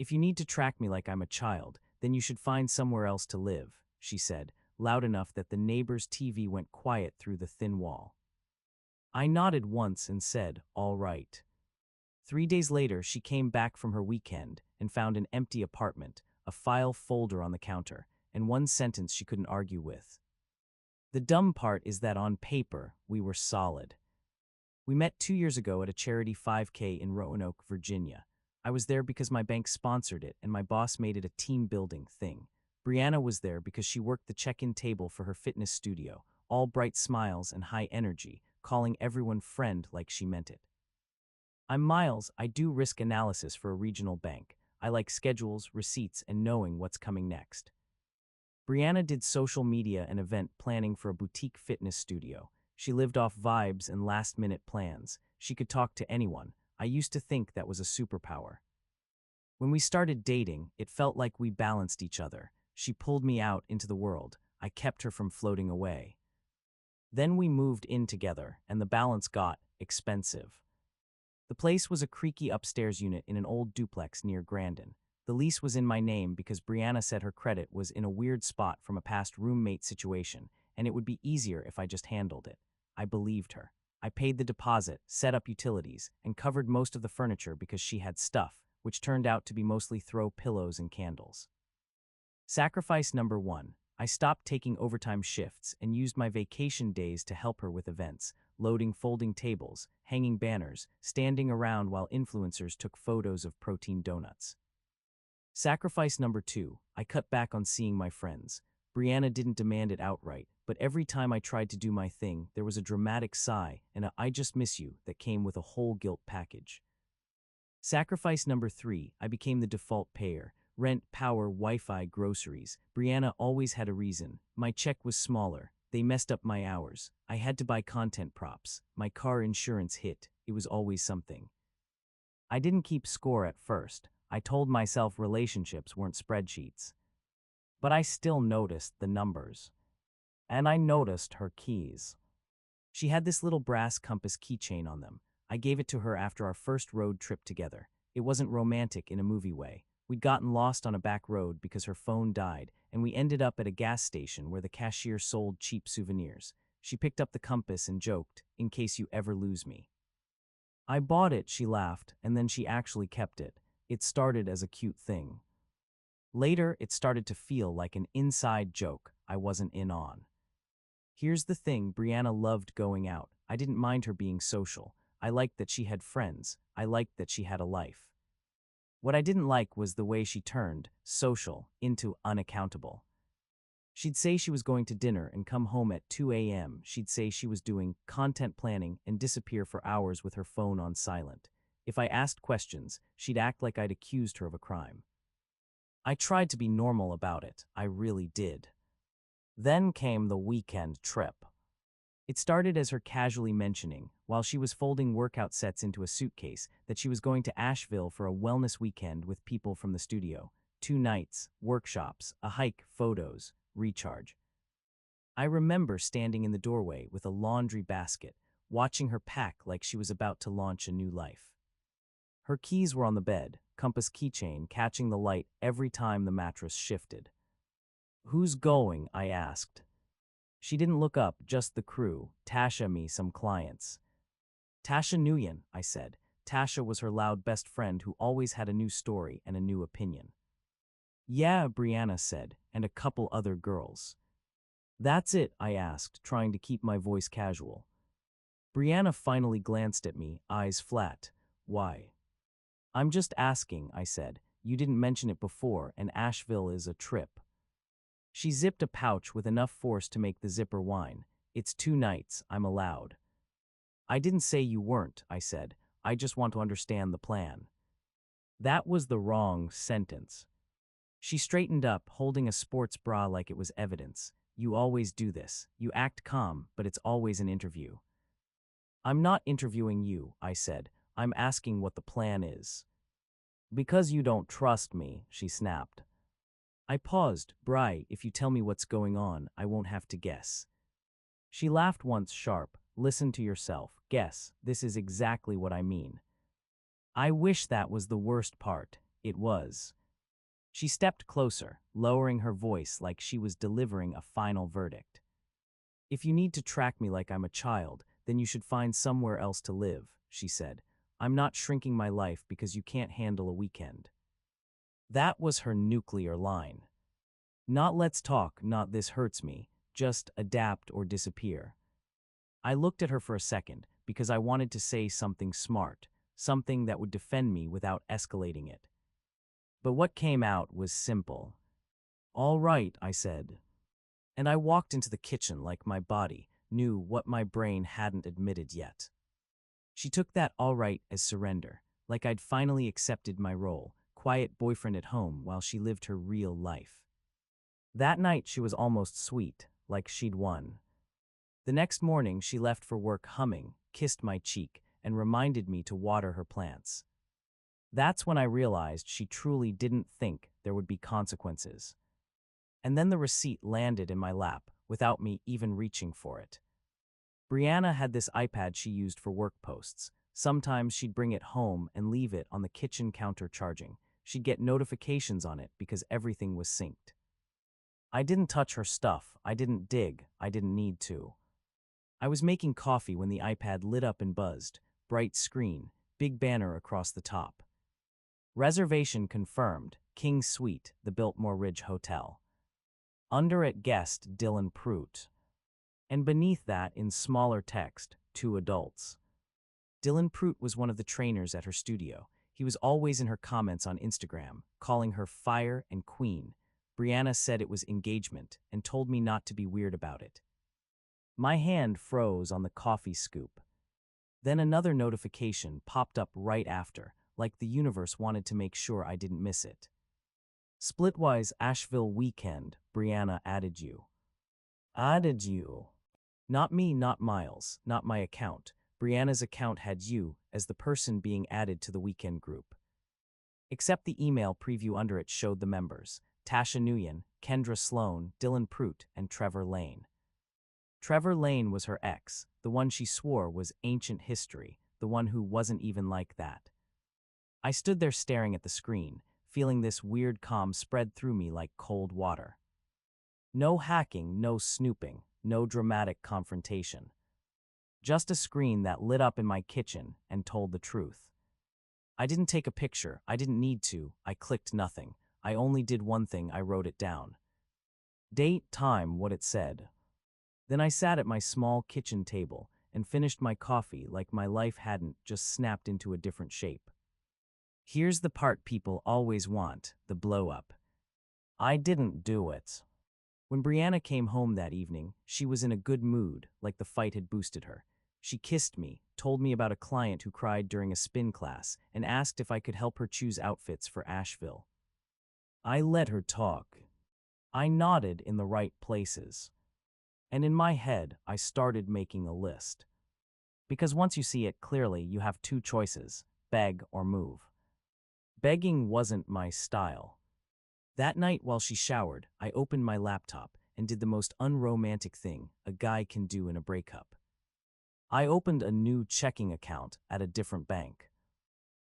If you need to track me like I'm a child, then you should find somewhere else to live, she said, loud enough that the neighbor's TV went quiet through the thin wall. I nodded once and said, all right. 3 days later, she came back from her weekend and found an empty apartment, a file folder on the counter, and one sentence she couldn't argue with. The dumb part is that on paper, we were solid. We met 2 years ago at a charity 5K in Roanoke, Virginia. I was there because my bank sponsored it and my boss made it a team-building thing. Brianna was there because she worked the check-in table for her fitness studio, all bright smiles and high energy, calling everyone friend like she meant it. I'm Miles. I do risk analysis for a regional bank. I like schedules, receipts, and knowing what's coming next. Brianna did social media and event planning for a boutique fitness studio. She lived off vibes and last-minute plans. She could talk to anyone. I used to think that was a superpower. When we started dating, it felt like we balanced each other. She pulled me out into the world. I kept her from floating away. Then we moved in together, and the balance got expensive. The place was a creaky upstairs unit in an old duplex near Grandin. The lease was in my name because Brianna said her credit was in a weird spot from a past roommate situation, and it would be easier if I just handled it. I believed her. I paid the deposit, set up utilities, and covered most of the furniture because she had stuff, which turned out to be mostly throw pillows and candles. Sacrifice number 1. I stopped taking overtime shifts and used my vacation days to help her with events, loading folding tables, hanging banners, standing around while influencers took photos of protein donuts. Sacrifice number 2. I cut back on seeing my friends. Brianna didn't demand it outright, but every time I tried to do my thing, there was a dramatic sigh and a "I just miss you" that came with a whole guilt package. Sacrifice number 3. I became the default payer. Rent, power, Wi-Fi, groceries. Brianna always had a reason. My check was smaller. They messed up my hours. I had to buy content props. My car insurance hit. It was always something. I didn't keep score at first. I told myself relationships weren't spreadsheets. But I still noticed the numbers. And I noticed her keys. She had this little brass compass keychain on them. I gave it to her after our first road trip together. It wasn't romantic in a movie way. We'd gotten lost on a back road because her phone died, and we ended up at a gas station where the cashier sold cheap souvenirs. She picked up the compass and joked, "In case you ever lose me." I bought it, she laughed, and then she actually kept it. It started as a cute thing. Later, it started to feel like an inside joke I wasn't in on. Here's the thing, Brianna loved going out. I didn't mind her being social. I liked that she had friends. I liked that she had a life. What I didn't like was the way she turned social into unaccountable. She'd say she was going to dinner and come home at 2 a.m. She'd say she was doing content planning and disappear for hours with her phone on silent. If I asked questions, she'd act like I'd accused her of a crime. I tried to be normal about it. I really did. Then came the weekend trip. It started as her casually mentioning, while she was folding workout sets into a suitcase, that she was going to Asheville for a wellness weekend with people from the studio. 2 nights, workshops, a hike, photos, recharge. I remember standing in the doorway with a laundry basket, watching her pack like she was about to launch a new life. Her keys were on the bed, compass keychain catching the light every time the mattress shifted. "Who's going?" I asked. She didn't look up, just the crew, Tasha, me, some clients. "Tasha Nguyen," I said. Tasha was her loud best friend who always had a new story and a new opinion. "Yeah," Brianna said, "and a couple other girls." "That's it?" I asked, trying to keep my voice casual. Brianna finally glanced at me, eyes flat. "Why?" "I'm just asking," I said. "You didn't mention it before, and Asheville is a trip." She zipped a pouch with enough force to make the zipper whine. "It's 2 nights, I'm allowed." "I didn't say you weren't," I said. "I just want to understand the plan." That was the wrong sentence. She straightened up, holding a sports bra like it was evidence. "You always do this. You act calm, but it's always an interview." "I'm not interviewing you," I said. "I'm asking what the plan is." "Because you don't trust me," she snapped. I paused. "Bri, if you tell me what's going on, I won't have to guess." She laughed once sharp. "Listen to yourself. Guess. This is exactly what I mean." I wish that was the worst part. It was. She stepped closer, lowering her voice like she was delivering a final verdict. If you need to track me like I'm a child, then you should find somewhere else to live, she said. I'm not shrinking my life because you can't handle a weekend. That was her nuclear line. Not let's talk, not this hurts me, just adapt or disappear. I looked at her for a second because I wanted to say something smart, something that would defend me without escalating it. But what came out was simple. All right, I said. And I walked into the kitchen like my body knew what my brain hadn't admitted yet. She took that all right as surrender, like I'd finally accepted my role, quiet boyfriend at home while she lived her real life. That night she was almost sweet, like she'd won. The next morning she left for work humming, kissed my cheek, and reminded me to water her plants. That's when I realized she truly didn't think there would be consequences. And then the receipt landed in my lap without me even reaching for it. Brianna had this iPad she used for work posts. Sometimes she'd bring it home and leave it on the kitchen counter charging. She'd get notifications on it because everything was synced. I didn't touch her stuff. I didn't dig. I didn't need to. I was making coffee when the iPad lit up and buzzed. Bright screen, big banner across the top. Reservation confirmed. King Suite, the Biltmore Ridge Hotel. Under it, guest Dylan Prout. And beneath that, in smaller text, 2 adults. Dylan Prout was one of the trainers at her studio. He was always in her comments on Instagram, calling her fire and queen. Brianna said it was engagement and told me not to be weird about it. My hand froze on the coffee scoop. Then another notification popped up right after, like the universe wanted to make sure I didn't miss it. Splitwise Asheville weekend, Brianna added you. Added you. Not me, not Miles, not my account. Brianna's account had you as the person being added to the weekend group. Except the email preview under it showed the members: Tasha Nguyen, Kendra Sloan, Dylan Prout, and Trevor Lane. Trevor Lane was her ex, the one she swore was ancient history, the one who wasn't even like that. I stood there staring at the screen, feeling this weird calm spread through me like cold water. No hacking, no snooping, no dramatic confrontation. Just a screen that lit up in my kitchen and told the truth. I didn't take a picture, I didn't need to, I clicked nothing. I only did one thing, I wrote it down. Date, time, what it said. Then I sat at my small kitchen table and finished my coffee like my life hadn't just snapped into a different shape. Here's the part people always want, the blow-up. I didn't do it. When Brianna came home that evening, she was in a good mood, like the fight had boosted her. She kissed me, told me about a client who cried during a spin class, and asked if I could help her choose outfits for Asheville. I let her talk. I nodded in the right places. And in my head, I started making a list. Because once you see it clearly, you have 2 choices: beg or move. Begging wasn't my style. That night while she showered, I opened my laptop and did the most unromantic thing a guy can do in a breakup. I opened a new checking account at a different bank.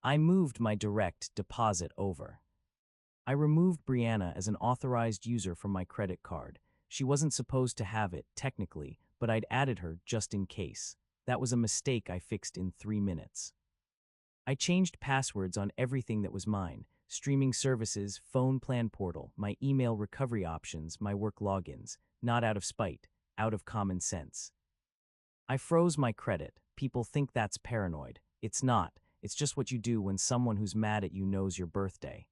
I moved my direct deposit over. I removed Brianna as an authorized user from my credit card. She wasn't supposed to have it, technically, but I'd added her just in case. That was a mistake I fixed in 3 minutes. I changed passwords on everything that was mine: streaming services, phone plan portal, my email recovery options, my work logins, not out of spite, out of common sense. I froze my credit. People think that's paranoid. It's not. It's just what you do when someone who's mad at you knows your birthday.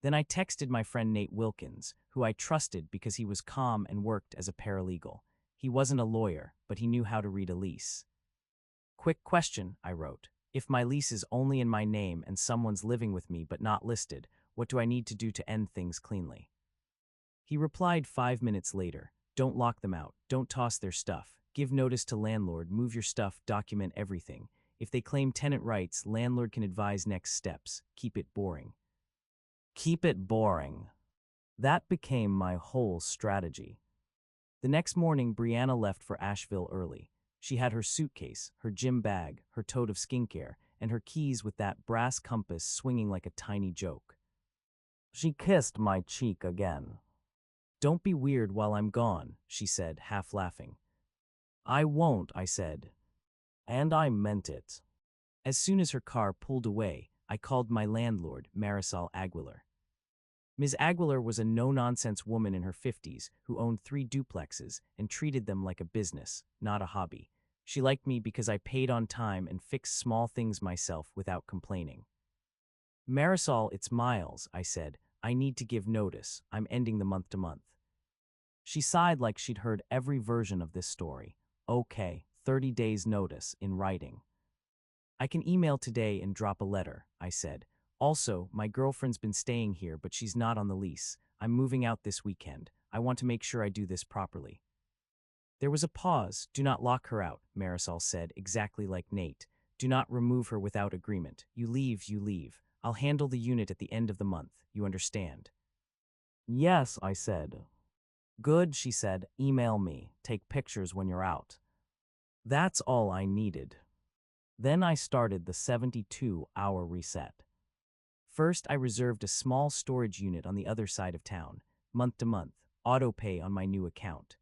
Then I texted my friend Nate Wilkins, who I trusted because he was calm and worked as a paralegal. He wasn't a lawyer, but he knew how to read a lease. Quick question, I wrote. If my lease is only in my name and someone's living with me but not listed, what do I need to do to end things cleanly? He replied 5 minutes later: don't lock them out, don't toss their stuff, give notice to landlord, move your stuff, document everything. If they claim tenant rights, landlord can advise next steps. Keep it boring. Keep it boring. That became my whole strategy. The next morning, Brianna left for Asheville early. She had her suitcase, her gym bag, her tote of skincare, and her keys with that brass compass swinging like a tiny joke. She kissed my cheek again. Don't be weird while I'm gone, she said, half laughing. I won't, I said. And I meant it. As soon as her car pulled away, I called my landlord, Marisol Aguilar. Ms. Aguilar was a no-nonsense woman in her 50s who owned 3 duplexes and treated them like a business, not a hobby. She liked me because I paid on time and fixed small things myself without complaining. Marisol, it's Miles, I said. I need to give notice. I'm ending the month to month. She sighed like she'd heard every version of this story. Okay, 30 days notice, in writing. I can email today and drop a letter, I said. Also, my girlfriend's been staying here, but she's not on the lease. I'm moving out this weekend. I want to make sure I do this properly. There was a pause. Do not lock her out, Marisol said, exactly like Nate. Do not remove her without agreement. You leave, you leave. I'll handle the unit at the end of the month. You understand? Yes, I said. Good, she said. Email me. Take pictures when you're out. That's all I needed. Then I started the 72-hour reset. First, I reserved a small storage unit on the other side of town, month to month, auto pay on my new account.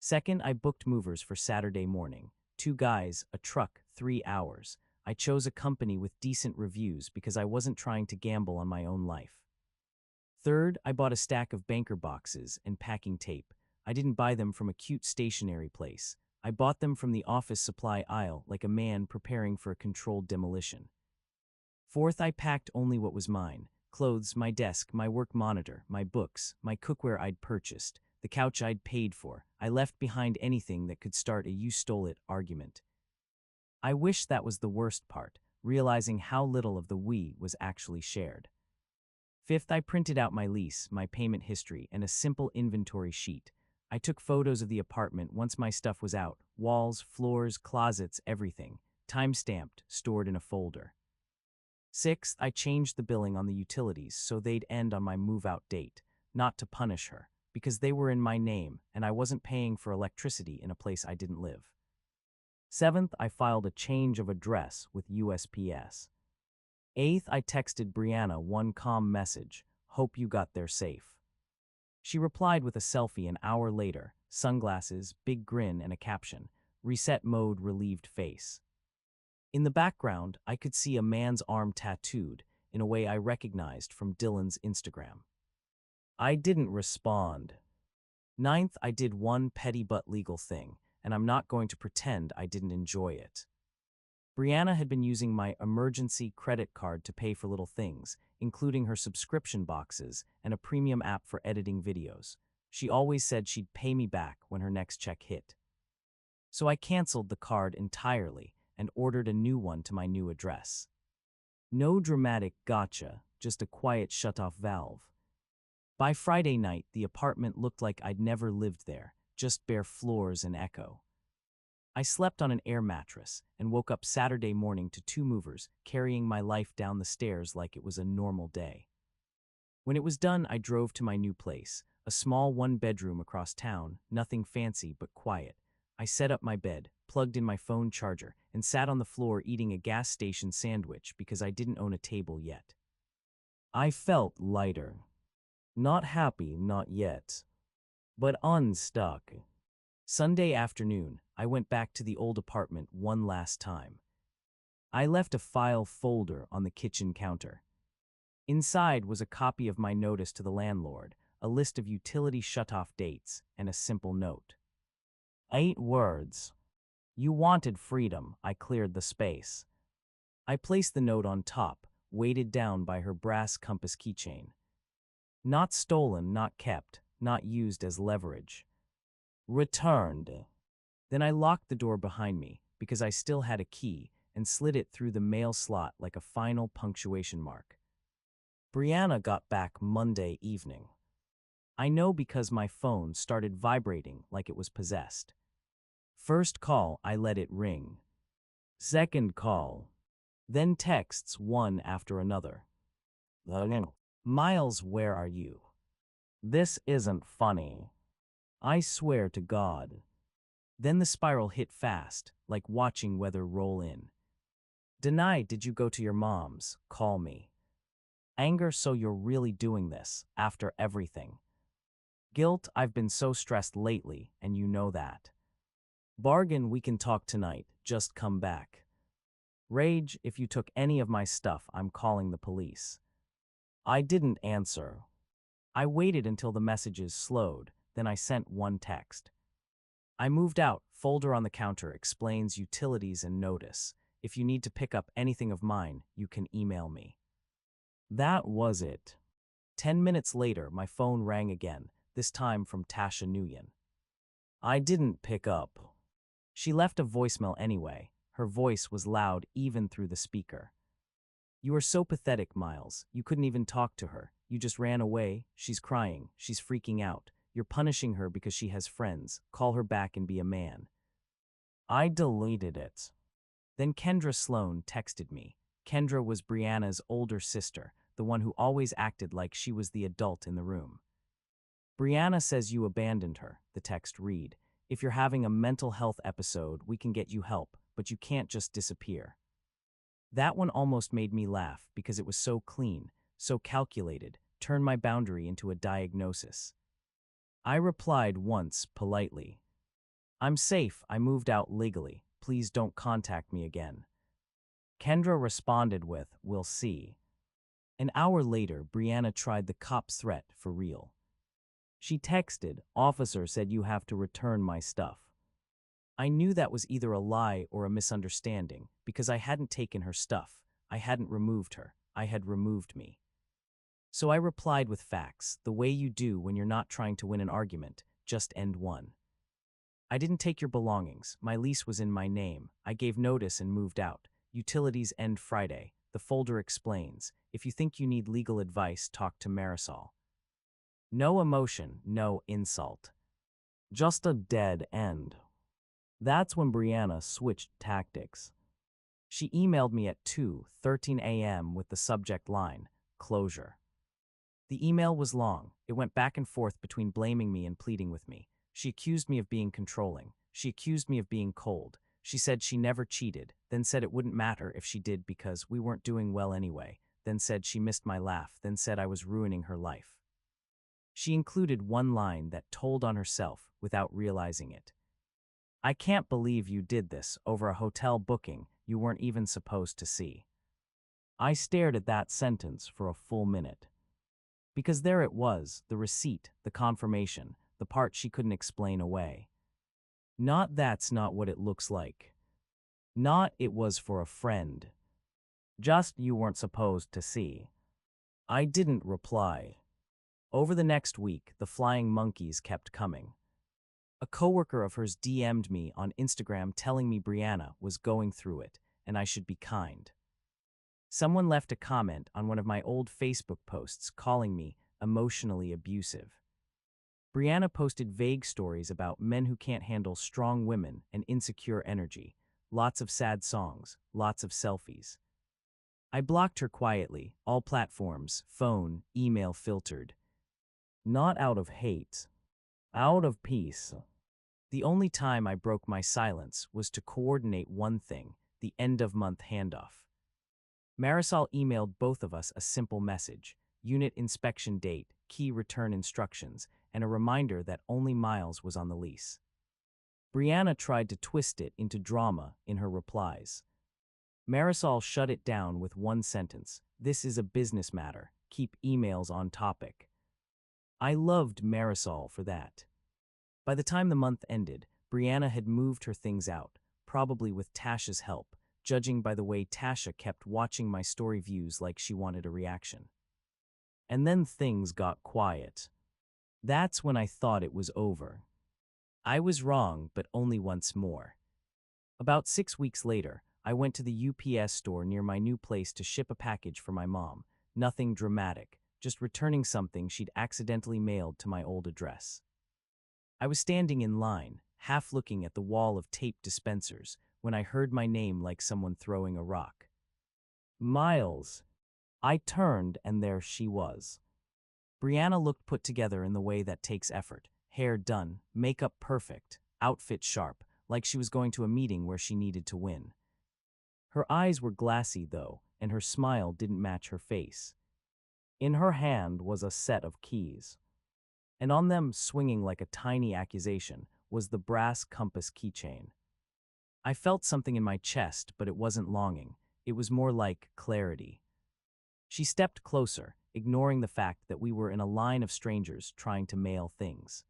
Second, I booked movers for Saturday morning. 2 guys, a truck, 3 hours. I chose a company with decent reviews because I wasn't trying to gamble on my own life. Third, I bought a stack of banker boxes and packing tape. I didn't buy them from a cute stationery place. I bought them from the office supply aisle like a man preparing for a controlled demolition. Fourth, I packed only what was mine. Clothes, my desk, my work monitor, my books, my cookware I'd purchased, the couch I'd paid for. I left behind anything that could start a "you stole it" argument. I wish that was the worst part, realizing how little of the we was actually shared. Fifth, I printed out my lease, my payment history, and a simple inventory sheet. I took photos of the apartment once my stuff was out, walls, floors, closets, everything, time-stamped, stored in a folder. Sixth, I changed the billing on the utilities so they'd end on my move-out date, not to punish her, because they were in my name and I wasn't paying for electricity in a place I didn't live. Seventh, I filed a change of address with USPS. Eighth, I texted Brianna one calm message, hope you got there safe. She replied with a selfie an hour later, sunglasses, big grin, and a caption, reset mode, relieved face. In the background, I could see a man's arm tattooed in a way I recognized from Dylan's Instagram. I didn't respond. Ninth, I did one petty but legal thing, and I'm not going to pretend I didn't enjoy it. Brianna had been using my emergency credit card to pay for little things, including her subscription boxes and a premium app for editing videos. She always said she'd pay me back when her next check hit. So I canceled the card entirely and ordered a new one to my new address. No dramatic gotcha, just a quiet shut-off valve. By Friday night, the apartment looked like I'd never lived there, just bare floors and echo. I slept on an air mattress and woke up Saturday morning to 2 movers carrying my life down the stairs like it was a normal day. When it was done, I drove to my new place, a small 1-bedroom across town, nothing fancy but quiet. I set up my bed, plugged in my phone charger, and sat on the floor eating a gas station sandwich because I didn't own a table yet. I felt lighter. Not happy, not yet, but unstuck. Sunday afternoon, I went back to the old apartment one last time. I left a file folder on the kitchen counter. Inside was a copy of my notice to the landlord, a list of utility shut-off dates, and a simple note. 8 words. You wanted freedom. I cleared the space. I placed the note on top, weighted down by her brass compass keychain. Not stolen, not kept, not used as leverage. Returned. Then I locked the door behind me, because I still had a key, and slid it through the mail slot like a final punctuation mark. Brianna got back Monday evening. I know because my phone started vibrating like it was possessed. First call, I let it ring. Second call. Then texts one after another. Miles, where are you? This isn't funny. I swear to God. Then the spiral hit fast, like watching weather roll in. Deny, did you go to your mom's? Call me. Anger, so you're really doing this, after everything. Guilt, I've been so stressed lately, and you know that. Bargain, we can talk tonight, just come back. Rage, if you took any of my stuff, I'm calling the police. I didn't answer. I waited until the messages slowed, then I sent one text. I moved out, folder on the counter explains utilities and notice. If you need to pick up anything of mine, you can email me. That was it. 10 minutes later, my phone rang again, this time from Tasha Nguyen. I didn't pick up. She left a voicemail anyway. Her voice was loud even through the speaker. You are so pathetic, Miles. You couldn't even talk to her. You just ran away. She's crying. She's freaking out. You're punishing her because she has friends. Call her back and be a man. I deleted it. Then Kendra Sloan texted me. Kendra was Brianna's older sister, the one who always acted like she was the adult in the room. Brianna says you abandoned her, the text read. If you're having a mental health episode, we can get you help, but you can't just disappear. That one almost made me laugh because it was so clean, so calculated, turned my boundary into a diagnosis. I replied once, politely. I'm safe, I moved out legally, please don't contact me again. Kendra responded with, we'll see. An hour later, Brianna tried the cop's threat for real. She texted, officer said you have to return my stuff. I knew that was either a lie or a misunderstanding because I hadn't taken her stuff, I hadn't removed her, I had removed me. So I replied with facts, the way you do when you're not trying to win an argument, just end one. I didn't take your belongings, my lease was in my name, I gave notice and moved out. Utilities end Friday, the folder explains. If you think you need legal advice, talk to Marisol. No emotion, no insult. Just a dead end. That's when Brianna switched tactics. She emailed me at 2:13 a.m. with the subject line, closure. The email was long. It went back and forth between blaming me and pleading with me. She accused me of being controlling. She accused me of being cold. She said she never cheated, then said it wouldn't matter if she did because we weren't doing well anyway, then said she missed my laugh, then said I was ruining her life. She included one line that told on herself without realizing it. I can't believe you did this over a hotel booking you weren't even supposed to see. I stared at that sentence for a full minute. Because there it was, the receipt, the confirmation, the part she couldn't explain away. Not that's not what it looks like. Not it was for a friend. Just you weren't supposed to see. I didn't reply. Over the next week, the flying monkeys kept coming. A coworker of hers DM'd me on Instagram telling me Brianna was going through it and I should be kind. Someone left a comment on one of my old Facebook posts calling me emotionally abusive. Brianna posted vague stories about men who can't handle strong women and insecure energy, lots of sad songs, lots of selfies. I blocked her quietly, all platforms, phone, email filtered. Not out of hate, out of peace. The only time I broke my silence was to coordinate one thing, the end-of-month handoff. Marisol emailed both of us a simple message, unit inspection date, key return instructions, and a reminder that only Miles was on the lease. Brianna tried to twist it into drama in her replies. Marisol shut it down with one sentence, this is a business matter, keep emails on topic. I loved Marisol for that. By the time the month ended, Brianna had moved her things out, probably with Tasha's help, judging by the way Tasha kept watching my story views like she wanted a reaction. And then things got quiet. That's when I thought it was over. I was wrong, but only once more. About 6 weeks later, I went to the UPS store near my new place to ship a package for my mom. Nothing dramatic, just returning something she'd accidentally mailed to my old address. I was standing in line, half looking at the wall of tape dispensers, when I heard my name like someone throwing a rock. Miles. I turned, and there she was. Brianna looked put together in the way that takes effort. Hair done, makeup perfect, outfit sharp, like she was going to a meeting where she needed to win. Her eyes were glassy, though, and her smile didn't match her face. In her hand was a set of keys, and on them, swinging like a tiny accusation, was the brass compass keychain. I felt something in my chest, but it wasn't longing. It was more like clarity. She stepped closer, ignoring the fact that we were in a line of strangers trying to mail things.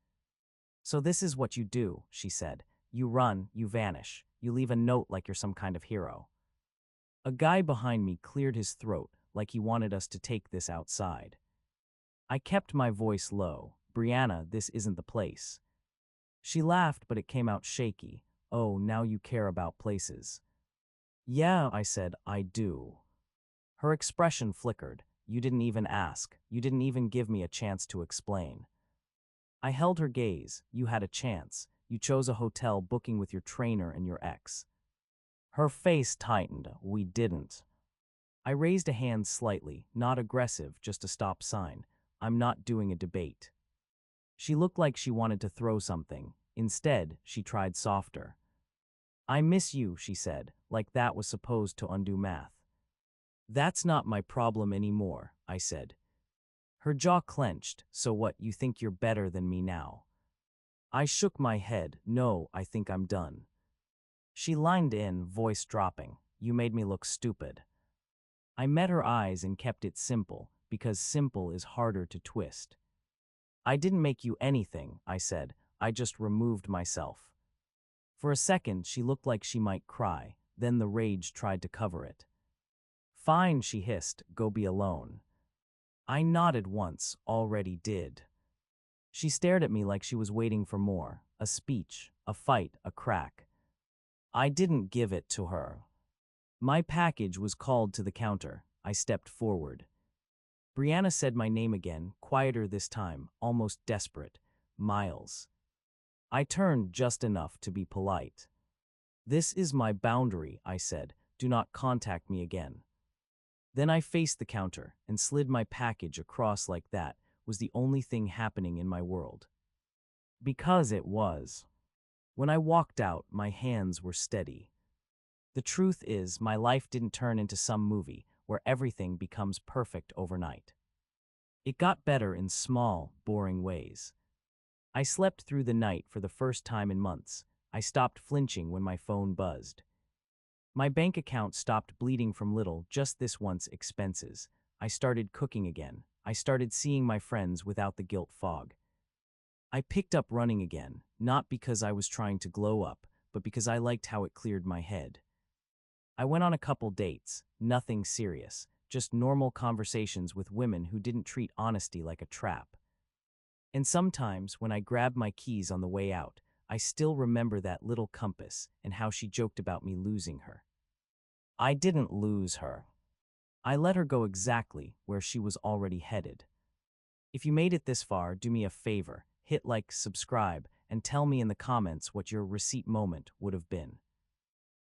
"So this is what you do," she said. "You run, you vanish, you leave a note like you're some kind of hero." A guy behind me cleared his throat like he wanted us to take this outside. I kept my voice low. "Brianna, this isn't the place." She laughed, but it came out shaky. "Oh, now you care about places." "Yeah," I said, "I do." Her expression flickered. "You didn't even ask. You didn't even give me a chance to explain." I held her gaze. "You had a chance. You chose a hotel booking with your trainer and your ex." Her face tightened. "We didn't." I raised a hand slightly, not aggressive, just a stop sign. "I'm not doing a debate." She looked like she wanted to throw something. Instead, she tried softer. "I miss you," she said, like that was supposed to undo math. "That's not my problem anymore," I said. Her jaw clenched. "So what, you think you're better than me now?" I shook my head. "No, I think I'm done." She leaned in, voice dropping. "You made me look stupid." I met her eyes and kept it simple, because simple is harder to twist. "I didn't make you anything," I said. "I just removed myself." For a second, she looked like she might cry. Then the rage tried to cover it. "Fine," she hissed. "Go be alone." I nodded once, already did. She stared at me like she was waiting for more. A speech, a fight, a crack. I didn't give it to her. My package was called to the counter. I stepped forward. Brianna said my name again, quieter this time, almost desperate. "Miles." I turned just enough to be polite. "This is my boundary," I said. "Do not contact me again." Then I faced the counter and slid my package across like that was the only thing happening in my world. Because it was. When I walked out, my hands were steady. The truth is, my life didn't turn into some movie where everything becomes perfect overnight. It got better in small, boring ways. I slept through the night for the first time in months. I stopped flinching when my phone buzzed. My bank account stopped bleeding from little, just this once, expenses. I started cooking again. I started seeing my friends without the guilt fog. I picked up running again, not because I was trying to glow up, but because I liked how it cleared my head. I went on a couple dates, nothing serious, just normal conversations with women who didn't treat honesty like a trap. And sometimes, when I grabbed my keys on the way out, I still remember that little compass and how she joked about me losing her. I didn't lose her. I let her go exactly where she was already headed. If you made it this far, do me a favor, hit like, subscribe, and tell me in the comments what your receipt moment would have been.